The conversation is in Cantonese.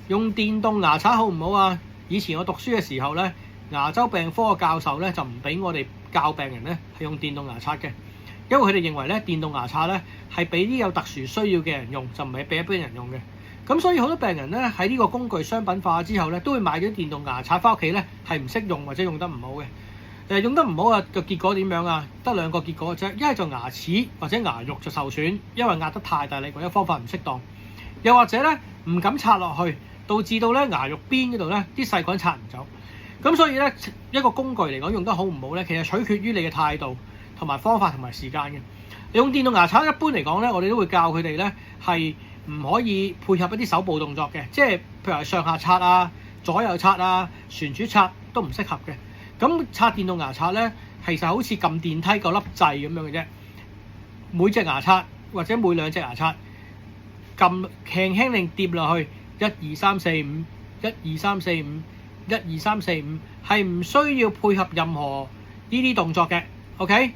用電動牙刷好唔好啊？以前我讀書嘅時候咧，牙周病科嘅教授咧就唔俾我哋教病人咧係用電動牙刷嘅，因為佢哋認為咧電動牙刷咧係俾啲有特殊需要嘅人用，就唔係俾一般人用嘅。咁所以好多病人咧喺呢個工具商品化之後咧，都會買咗電動牙刷翻屋企咧，係唔識用或者用得唔好嘅。用得唔好啊，個結果點樣啊？得兩個結果嘅啫，一係就牙齒或者牙肉就受損，因為壓得太大力或者方法唔適當；又或者咧唔敢刷落去，導致到咧牙肉邊嗰度咧啲細菌刷唔走。咁所以咧一個工具嚟講用得好唔好咧，其實取決於你嘅態度同埋方法同埋時間嘅。用電動牙刷一般嚟講咧，我哋都會教佢哋咧係唔可以配合一啲手部動作嘅，即係譬如係上下刷啊、左右刷啊、旋轉刷都唔適合嘅。咁刷電動牙刷咧，其實好似撳電梯嗰粒掣咁樣嘅啫。每隻牙刷或者每兩隻牙刷撳輕輕令掂落去，1、2、3、4、5、1、2、3、4、5、1、2、3、4、5係唔需要配合任何呢啲動作嘅。OK。